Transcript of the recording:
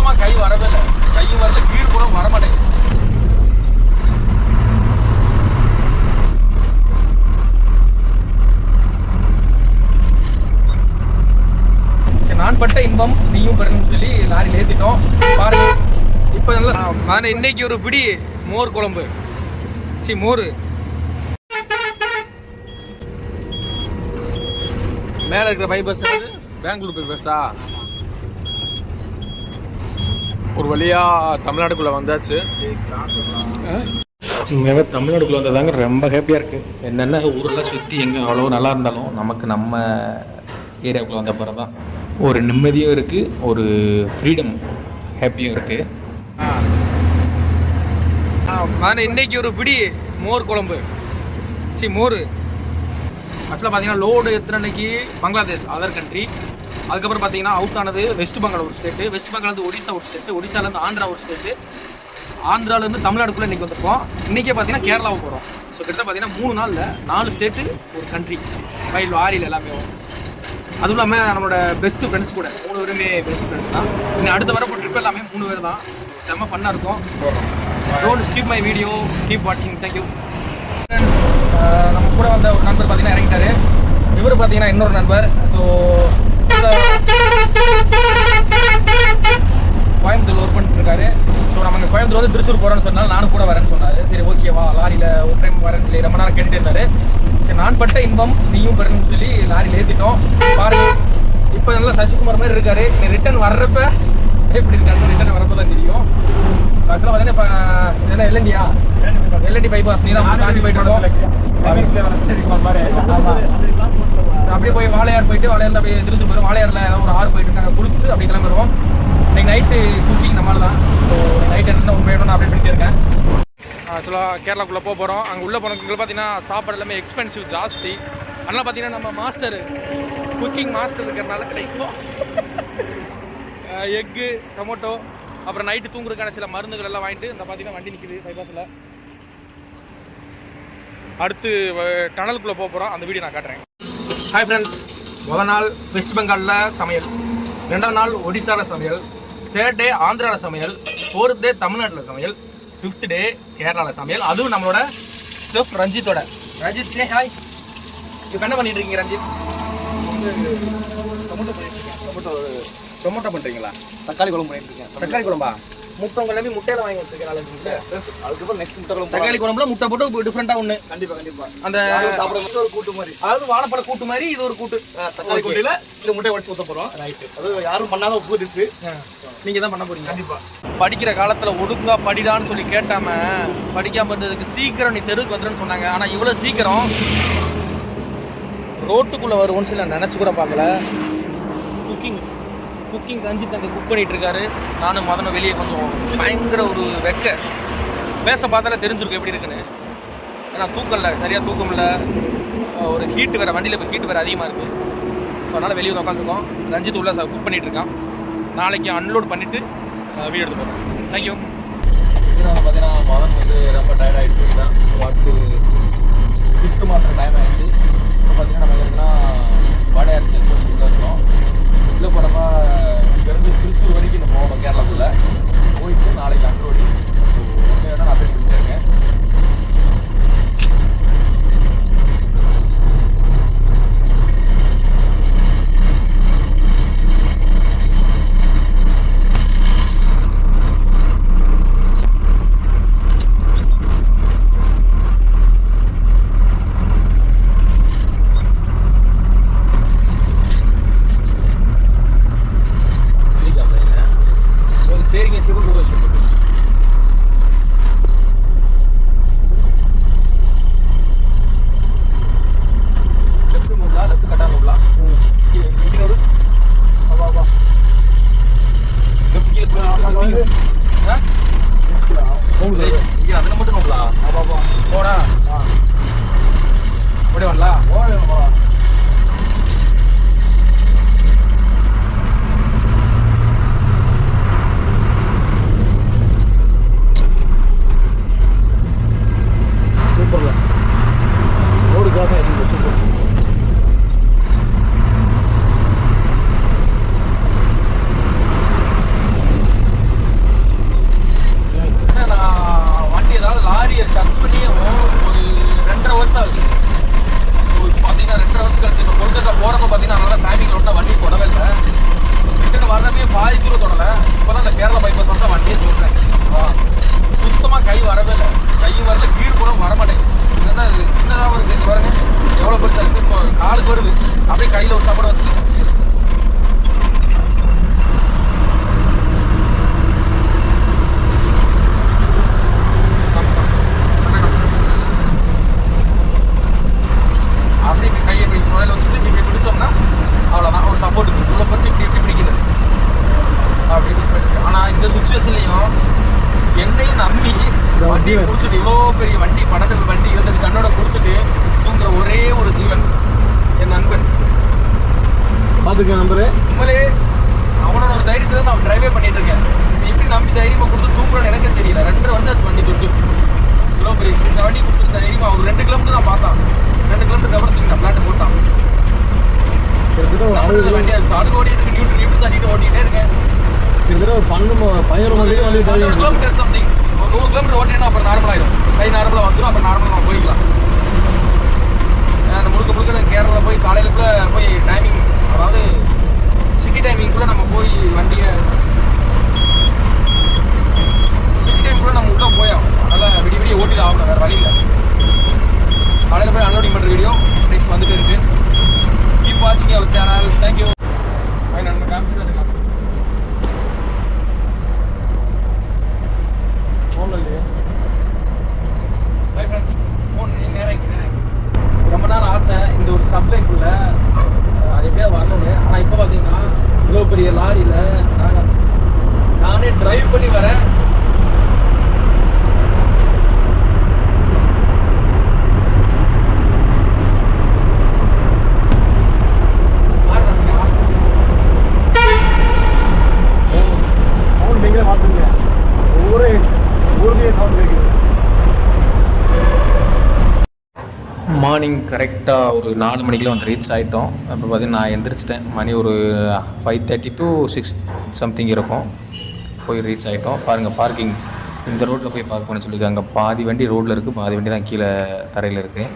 சுத்தமாக கை வரவே இல்லை, கையும் வரல, கீழ் கூட வர மாட்டேங்குது. நான் பட்ட இன்பம் நீயும் பெறணும்னு சொல்லி லாரியில் ஏற்றிட்டோம் பாருங்க. இப்போ நல்லா நான் இன்னைக்கு ஒரு பிடி மோர் குழம்பு, மோர் மேலே இருக்கிற பைபஸ் பெங்களூர் பைபஸா. ஒரு வழியாக தமிழ்நாடுக்குள்ளே வந்தாச்சு. உண்மையாகவே தமிழ்நாடுக்குள்ளே வந்ததாங்க ரொம்ப ஹாப்பியாக இருக்குது. என்னென்ன ஊரெல்லாம் சுற்றி எங்கே அவ்வளோ நல்லா இருந்தாலும் நமக்கு நம்ம ஏரியாவுக்குள்ளே வந்த பிறகு தான் ஒரு நிம்மதியும் இருக்குது, ஒரு ஃப்ரீடம் ஹாப்பியும் இருக்குது. நான் இன்னைக்கு ஒரு பிடி மோர் குழம்பு, மோர் ஆக்சுவலாக பார்த்தீங்கன்னா லோடு எத்தனை அன்னைக்கு பங்களாதேஷ் அதர் கண்ட்ரி, அதுக்கப்புறம் பார்த்தீங்கன்னா அவுட் ஆனது வெஸ்ட் பெங்கால் ஒரு ஸ்டேட்டு, வெஸ்ட் பெங்கால்லேருந்து ஒடிசா ஒரு ஸ்டேட்டு, ஒடிசாலேருந்து ஆந்திரா ஒரு ஸ்டேட்டு, ஆந்திராவிலேருந்து தமிழ்நாடுக்குள்ளே இன்றைக்கி வந்திருக்கோம். இன்றைக்கே பார்த்தீங்கன்னா கேரளாவுக்கு போகிறோம். ஸோ கிட்டத்தட்ட பார்த்தீங்கன்னா 3 நாளில் 4 ஸ்டேட்டு ஒரு கண்ட்ரி ஃபைல் லாரியில் எல்லாமே. அதுவும் இல்லாமல் நம்மளோட பெஸ்ட்டு ஃப்ரெண்ட்ஸ் கூட 3 பேருமே பெஸ்ட் ஃப்ரெண்ட்ஸ் தான். இன்னும் அடுத்த வரப்போ ட்ரிப் எல்லாமே 3 பேர் தான். செம்ம ஃபன்னாக இருக்கும். Don't skip my video, keep வாட்சிங். தேங்க்யூ. நம்ம கூட வந்த ஒரு நண்பர் பார்த்தீங்கன்னா இறங்கிட்டாரு. இவர் பார்த்தீங்கன்னா இன்னொரு நண்பர். ஸோ கோயம்புத்தூர் ஒர்க் பண்ணிட்டு இருக்காரு. ஸோ நம்ம இங்கே கோயம்புத்தூர் வந்து திருச்சூர் போகிறோன்னு சொன்னால் நானும் கூட வரேன்னு சொன்னார். சரி ஓகேவா, லாரியில் ஒரு டைம் வரேன்னு சொல்லி ரொம்ப நேரம் கேட்டுகிட்டே இருந்தார். சரி நான் பட்ட இன்பம் நீயும் பெறணும்னு சொல்லி லாரியில் ஏற்றிட்டோம் பாருங்க. இப்போ நல்லா சசிகுமார் மாதிரி இருக்காரு. ரிட்டர்ன் வர்றப்ப எப்படி இருக்காரு, ரிட்டர்ன் வரப்போ தான் தெரியும். ஆக்சுவலாக பார்த்தீங்கன்னா இப்போ இதெல்லாம் எல்என்டி பைபாஸ் நீ தான் தாண்டி போயிட்டு இருக்கோம். அப்படியே போய் வாழையார் போயிட்டு வாழையாரில் அப்படியே திருச்சி போயிடும். வாழையாரில் ஏதாவது ஒரு ஆறு போயிட்டு இருக்காங்க, குளிச்சுட்டு அப்படி கிளம்பிடுவோம். இன்னைக்கு நைட்டு குக்கிங் நம்மளால தான். ஸோ நைட் என்ன வேணும் நான் அப்படியே பண்ணிட்டு இருக்கேன். ஆக்சுவலாக கேரளாக்குள்ளே போகிறோம். அங்கே உள்ளே போனவங்க பார்த்தீங்கன்னா சாப்பாடு எல்லாமே எக்ஸ்பென்சிவ் ஜாஸ்தி. அதனால் பார்த்தீங்கன்னா நம்ம மாஸ்டர் குக்கிங் மாஸ்டர் இருக்கிறனால கிடைக்கும் எக்கு, டொமேட்டோ, அப்புறம் நைட்டு தூங்குறதுக்கான சில மருந்துகள் எல்லாம் வாங்கிட்டு இந்த பார்த்தீங்கன்னா வண்டி நிற்கிது பைபாஸில். அடுத்து டனலுக்குள்ளே போகிறோம், அந்த வீடியோ நான் காட்டுறேன். ஹாய் ஃப்ரெண்ட்ஸ், முதல் நாள் வெஸ்ட் பெங்காலில் சமையல், 2ஆம் நாள் ஒடிசாவில் சமையல், 3rd டே ஆந்திராவில் சமையல், 4th டே தமிழ்நாட்டில் சமையல், 5th டே கேரளாவில் சமையல். அதுவும் நம்மளோட செஃப் ரஞ்சித்தோட. Ranjith say hi. இப்போ என்ன பண்ணிட்டு இருக்கீங்க ரஞ்சித்? டொமேட்டோ பண்ணுறீங்களா? தக்காளி குழம்பு பண்ணிட்டு இருக்கேன். தக்காளி குழம்பா? முட்டை கிளம்பி முட்டையில வாங்கி வச்சிருக்கேன். அதுக்கப்புறம் நெக்ஸ்ட் முட்டை குழம்பு, தக்காளி குழம்புல முட்டை போட்டு டிஃப்ரெண்டாக ஒன்று. கண்டிப்பாக அந்த சாப்பிட்ற ஒரு கூட்டு மாதிரி, அதாவது வாழைப்பழ கூட்டு மாதிரி இது ஒரு கூட்டு. தக்காளி கூட்டில் இந்த முட்டையை உடச்சு ஊற்ற போகிறோம். ரைட்டு, அது யாரும் பண்ணாத புதுசு, நீங்கள் தான் பண்ண போகிறீங்க. கண்டிப்பாக படிக்கிற காலத்தில் ஒழுங்கா படிடான்னு சொல்லி கேட்டாம படிக்காமல் இருந்ததுக்கு சீக்கிரம் நீ தெருவுக்கு வந்துடுன்னு சொன்னாங்க. ஆனால் இவ்வளோ சீக்கிரம் ரோட்டுக்குள்ளே வருவோன்னு சொல்லி நான் நினச்சி கூட பார்க்கல. குக்கிங் ரஞ்சித் அங்கே குக் பண்ணிகிட்டு இருக்காரு. நானும் மதனும் வெளியே கொஞ்சம் பயங்கர ஒரு வெக்க பேச பார்த்தாலே தெரிஞ்சிருக்கும் எப்படி இருக்குன்னு. ஏன்னா தூக்கம் இல்லை, சரியாக தூக்கம் இல்லை, ஒரு ஹீட்டு வேறு, வண்டியில் இப்போ ஹீட்டு வேறு அதிகமாக இருக்குது. ஸோ அதனால் வெளியே வந்து உட்காந்துருக்கோம். ரஞ்சித் உள்ள குக் பண்ணிகிட்டு இருக்கான். நாளைக்கு அன்லோட் பண்ணிவிட்டு வீடியோ எடுத்து போகிறோம். தேங்க்யூ. பார்த்தீங்கன்னா மதன் வந்து ரொம்ப டயர்ட் ஆகிட்டு தான் வாட்டு ஷிஃப்ட் மாத்திர டைம் ஆகிடுச்சு. இப்போ பார்த்தீங்கன்னா நம்ம எதுனா வாடையார் செக் போஸ்ட் இருக்கோம். உள்ளே போகிறப்ப இங்கேருந்து திருச்சூர் வரைக்கும் நம்ம போகணும். கேரளாக்குள்ளே போயிட்டு நாளைக்கு அன்லோடி. ஸோ நான் அப்டேட் பண்ணிட்டே இருக்கேன். வரவே பாதி தூரம் தொடலை. இப்போ தான் இந்த கேரளா பைபாஸ் வந்து வண்டியை சொல்கிறேன். சுத்தமாக கை வரவே இல்லை, கையும் வரல, கீழ் கூட வர மாட்டேங்குது. இதுதான் இது சின்னதாக இருக்குது பாருங்க, எவ்வளோ பெருசாக இருக்குது. இப்போ காலுக்கு வருது, அப்படியே கையில் ஒரு சாப்பாடு வச்சுட்டு அப்படியே கையை முறையில் வச்சுட்டு இப்படி பிடிச்சோம்னா அவ்வளோதான். ஒரு சப்போர்ட்டுக்கு இவ்வளோ பர்ஸ் இப்படி எப்படி பிடிக்குது அப்படி. ஆனால் இந்த சுச்சுவேஷன்லையும் என்னையும் நம்பி வண்டியை கொடுத்துட்டு, இவ்வளோ பெரிய வண்டி 12 வண்டி இருந்தது கண்ணோட கொடுத்துட்டு தூங்குற ஒரே ஒரு ஜீவன் என் நண்பன். பார்த்துக்க நம்பரு உங்களே அவனோட ஒரு தைரியத்தை தான் நான் டிரைவே பண்ணிட்டு இருக்கேன். எப்படி நம்பி தைரியமாக கொடுத்து தூங்குறோன்னு எனக்கே தெரியல. 2.5 வருஷம் ஆச்சு வண்டி தொட்டு. இவ்வளோ பெரிய இந்த வண்டி கொடுத்துட்டு தைரியமாக ஒரு 2 கிலோமீட்டர் தான் பார்த்தான். 2 கிலோமீட்டர் அப்புறம் தூங்கிட்டான், பிளாட்டு போட்டான். வண்டி அடுத்து ஓடிட்டு நியூட்ரு தட்டிட்டு ஓட்டிகிட்டே இருக்கேன். கிட்டத்தட்ட ஒரு 11 கிலோமீட்டர் சம்திங். ஒரு 100 கிலோமீட்டர் ஓட்டினா அப்புறம் நார்மலாகிடும். கை நார்மலாக வந்துடும், அப்புறம் நார்மலாக நம்ம போய்க்கலாம். அந்த முழுக்க கேரளா போய் காலையிலுக்குள்ள போய் டைமிங், அதாவது சிட்டி டைமிங்குள்ளே நம்ம போய் வண்டியை சிட்டி டைமுக்குள்ளே நம்ம உள்ளே போயாகும். அதனால் விடிய ஓட்டியில் ஆகணும், வேறு வழி இல்லை. காலையில் போய் அன்லோடிங் பண்ணுற வீடியோ நெக்ஸ்ட் வந்துட்டு இருக்கு. கீப் வாட்சிங் அவர் சேனல். தேங்க்யூ. நம்ம காமிச்சிட்டு வந்துக்கலாம். ரொம்ப நாள் ஆசை இந்த ஒரு சப்ளைக்குள்ள அது எப்படியாவது வரணும்னு. ஆனால் இப்போ பார்த்தீங்கன்னா இவ்வளோ பெரிய லாரியில் நானே டிரைவ் பண்ணி வரேன். நீங்களே பார்த்துங்க, ஒவ்வொரு ஊர்லேயே சவுண்ட் கேட்குது. மார்னிங் கரெக்டாக ஒரு 4 மணிக்கெலாம் வந்து ரீச் ஆகிட்டோம். இப்போ பார்த்தீங்கன்னா நான் எந்திரிச்சிட்டேன். மணி ஒரு 5:30 to 6 சம்திங் இருக்கும். போய் ரீச் ஆகிட்டோம். பாருங்கள், பார்க்கிங் இந்த ரோட்டில் போய் பார்க் பண்ண சொல்லியிருக்காங்க. பாதி வண்டி ரோட்டில் இருக்குது, பாதி வண்டி தான் கீழே தரையில் இருக்குது.